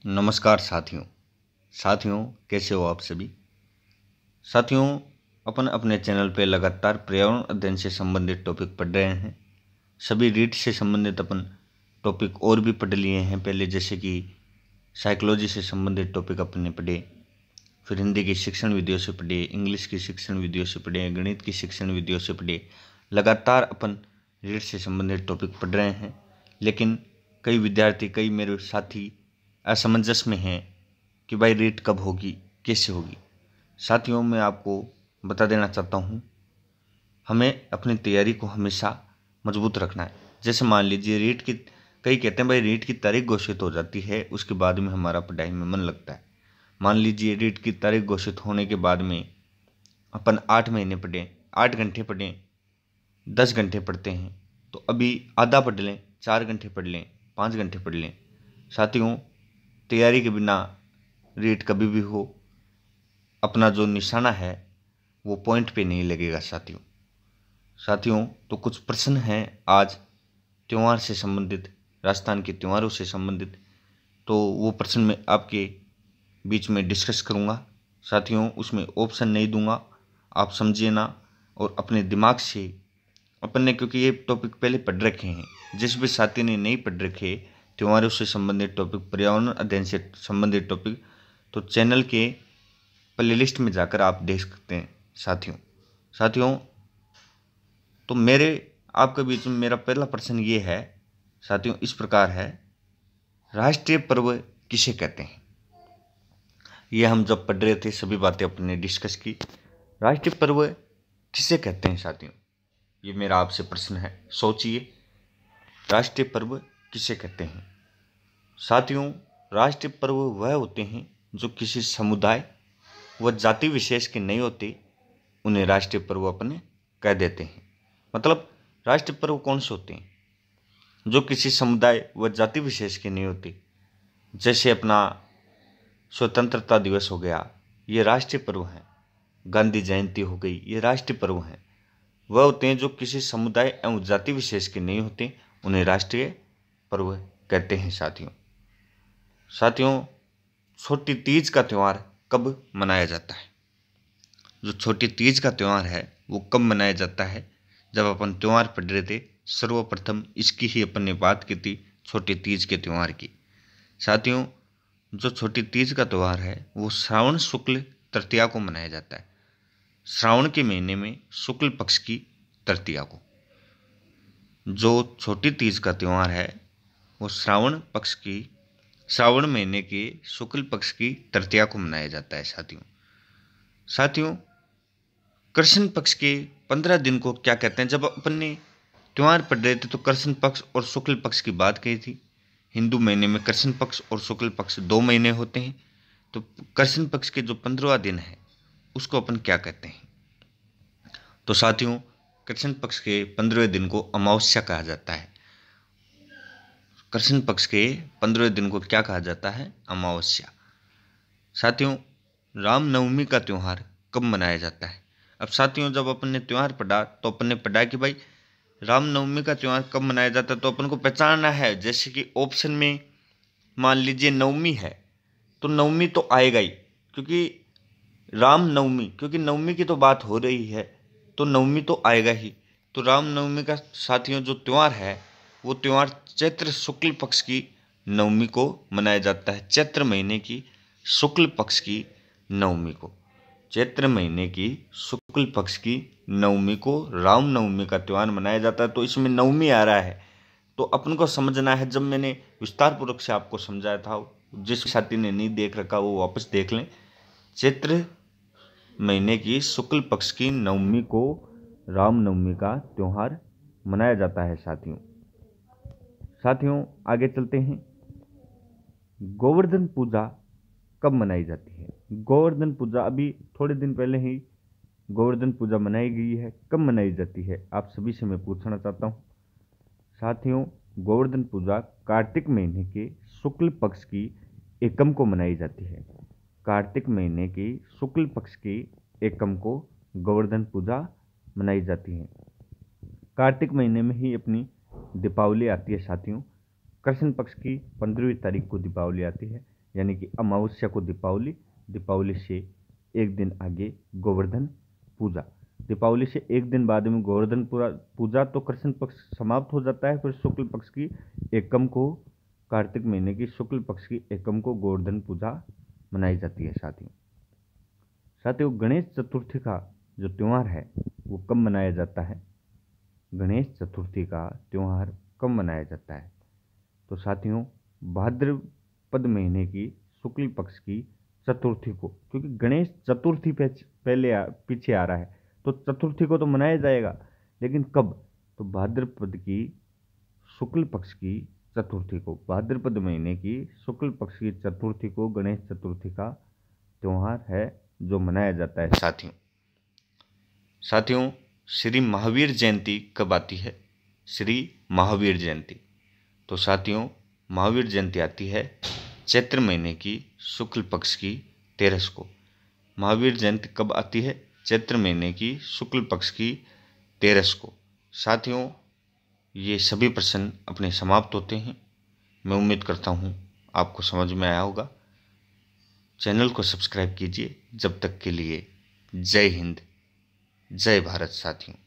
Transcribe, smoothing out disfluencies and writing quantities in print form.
नमस्कार साथियों। कैसे हो आप सभी साथियों। अपन अपने चैनल पे लगातार पर्यावरण अध्ययन से संबंधित टॉपिक पढ़ रहे हैं। सभी रीट से संबंधित अपन टॉपिक और भी पढ़ लिए हैं पहले, जैसे कि साइकोलॉजी से संबंधित टॉपिक अपन ने पढ़े, फिर हिंदी की शिक्षण विधियों से पढ़े, इंग्लिश की शिक्षण विधियों से पढ़े, गणित की शिक्षण विधियों से पढ़े। लगातार अपन रीट से संबंधित टॉपिक पढ़ रहे हैं, लेकिन कई विद्यार्थी, कई मेरे साथी असमंजस में हैं कि भाई रीट कब होगी, कैसे होगी। साथियों, मैं आपको बता देना चाहता हूँ, हमें अपनी तैयारी को हमेशा मजबूत रखना है। जैसे मान लीजिए रीट की, कई कहते हैं भाई रीट की तारीख घोषित हो जाती है, उसके बाद में हमारा पढ़ाई में मन लगता है। मान लीजिए रीट की तारीख घोषित होने के बाद में अपन 8 महीने पढ़ें, 8 घंटे पढ़ें, 10 घंटे पढ़ते हैं, तो अभी आधा पढ़ लें, 4 घंटे पढ़ लें, 5 घंटे पढ़ लें। साथियों, तैयारी के बिना रीट कभी भी हो, अपना जो निशाना है वो पॉइंट पे नहीं लगेगा। साथियों, तो कुछ प्रश्न हैं आज त्यौहार से संबंधित, राजस्थान के त्योहारों से संबंधित, तो वो प्रश्न मैं आपके बीच में डिस्कस करूँगा। साथियों, उसमें ऑप्शन नहीं दूंगा, आप समझिए ना, और अपने दिमाग से अपन ने, क्योंकि ये टॉपिक पहले पढ़ रखे हैं, जिस भी साथी ने नहीं पढ़ रखे त्योहारों से संबंधित टॉपिक, पर्यावरण अध्ययन से संबंधित टॉपिक, तो चैनल के प्ले लिस्ट में जाकर आप देख सकते हैं। साथियों, तो मेरे आपके बीच में मेरा पहला प्रश्न ये है साथियों, इस प्रकार है, राष्ट्रीय पर्व किसे कहते हैं। ये हम जब पढ़ रहे थे सभी बातें अपने डिस्कस की। राष्ट्रीय पर्व किसे कहते हैं साथियों, ये मेरा आपसे प्रश्न है। सोचिए, राष्ट्रीय पर्व किसे कहते हैं। साथियों, राष्ट्रीय पर्व वह होते हैं जो किसी समुदाय व जाति विशेष के नहीं होते, उन्हें राष्ट्रीय पर्व अपने कह देते हैं। मतलब राष्ट्रीय पर्व कौन से होते हैं जो किसी समुदाय व जाति विशेष के नहीं होते। जैसे अपना स्वतंत्रता दिवस हो गया, ये राष्ट्रीय पर्व है। गांधी जयंती हो गई, ये राष्ट्रीय पर्व हैं। वह होते हैं जो किसी समुदाय एवं जाति विशेष के नहीं होते, उन्हें राष्ट्रीय पर्व कहते हैं। साथियों, छोटी तीज का त्यौहार कब मनाया जाता है। जो छोटी तीज का त्यौहार है वो कब मनाया जाता है। जब अपन त्यौहार पढ़ रहे थे, सर्वप्रथम इसकी ही अपन ने बात की थी, छोटी तीज के त्यौहार की। साथियों, जो छोटी तीज का त्यौहार है वो श्रावण शुक्ल तृतीया को मनाया जाता है। श्रावण के महीने में शुक्ल पक्ष की तृतीया को जो छोटी तीज का त्यौहार है वो श्रावण महीने के शुक्ल पक्ष की तृतीया को मनाया जाता है। साथियों, कृष्ण पक्ष के 15 दिन को क्या कहते हैं। जब अपन ने त्यौहार पढ़ रहे थे तो कृष्ण पक्ष और शुक्ल पक्ष की बात कही थी। हिंदू महीने में कृष्ण पक्ष और शुक्ल पक्ष 2 महीने होते हैं, तो कृष्ण पक्ष के जो 15वां दिन है उसको अपन क्या कहते हैं। तो साथियों, कृष्ण पक्ष के 15वें दिन को अमावस्या कहा जाता है। कृष्ण पक्ष के 15वें दिन को क्या कहा जाता है, अमावस्या। साथियों, रामनवमी का त्यौहार कब मनाया जाता है। अब साथियों, जब अपन ने त्यौहार पढ़ा तो अपन ने पढ़ा कि भाई रामनवमी का त्यौहार कब मनाया जाता है, तो अपन को पहचानना है। जैसे कि ऑप्शन में मान लीजिए नवमी है, तो नवमी तो आएगा ही, क्योंकि रामनवमी, क्योंकि नवमी की तो बात हो रही है, तो नवमी तो आएगा ही। तो रामनवमी का साथियों जो त्यौहार है वो त्यौहार चैत्र शुक्ल पक्ष की नवमी को मनाया जाता है। चैत्र महीने की शुक्ल पक्ष की नवमी को, चैत्र महीने की शुक्ल पक्ष की नवमी को रामनवमी का त्यौहार मनाया जाता है। तो इसमें नवमी आ रहा है, तो अपन को समझना है। जब मैंने विस्तार पूर्वक से आपको समझाया था, जिस साथी ने नहीं देख रखा वो वापस देख लें। चैत्र महीने की शुक्ल पक्ष की नवमी को रामनवमी का त्यौहार मनाया जाता है। साथियों, आगे चलते हैं। गोवर्धन पूजा कब मनाई जाती है। गोवर्धन पूजा अभी थोड़े दिन पहले ही गोवर्धन पूजा मनाई गई है। कब मनाई जाती है, आप सभी से मैं पूछना चाहता हूँ। साथियों, गोवर्धन पूजा कार्तिक महीने के शुक्ल पक्ष की एकम को मनाई जाती है। कार्तिक महीने की शुक्ल पक्ष की एकम को गोवर्धन पूजा मनाई जाती है। कार्तिक महीने में ही अपनी दीपावली आती है। साथियों, कृष्ण पक्ष की 15वीं तारीख को दीपावली आती है। यानी कि अमावस्या को दीपावली, दीपावली से एक दिन आगे गोवर्धन पूजा, दीपावली से एक दिन बाद में गोवर्धन पूजा, तो कृष्ण पक्ष समाप्त हो जाता है। फिर शुक्ल पक्ष की एकम को, कार्तिक महीने की शुक्ल पक्ष की एकम को गोवर्धन पूजा मनाई जाती है। साथियों गणेश चतुर्थी का जो त्यौहार है वो कब मनाया जाता है? गणेश चतुर्थी का त्यौहार कब मनाया जाता है? तो साथियों भाद्रपद महीने की शुक्ल पक्ष की चतुर्थी को, क्योंकि गणेश चतुर्थी पीछे आ रहा है, तो चतुर्थी को तो मनाया जाएगा, लेकिन कब? तो भाद्रपद की शुक्ल पक्ष की चतुर्थी को, भाद्रपद महीने की शुक्ल पक्ष की चतुर्थी को गणेश चतुर्थी का त्यौहार है जो मनाया जाता है। साथियों श्री महावीर जयंती कब आती है? श्री महावीर जयंती, तो साथियों महावीर जयंती आती है चैत्र महीने की शुक्ल पक्ष की 13 को। महावीर जयंती कब आती है? चैत्र महीने की शुक्ल पक्ष की 13 को। साथियों ये सभी प्रश्न अपने समाप्त होते हैं। मैं उम्मीद करता हूँ आपको समझ में आया होगा। चैनल को सब्सक्राइब कीजिए। जब तक के लिए जय हिंद, जय भारत साथियों।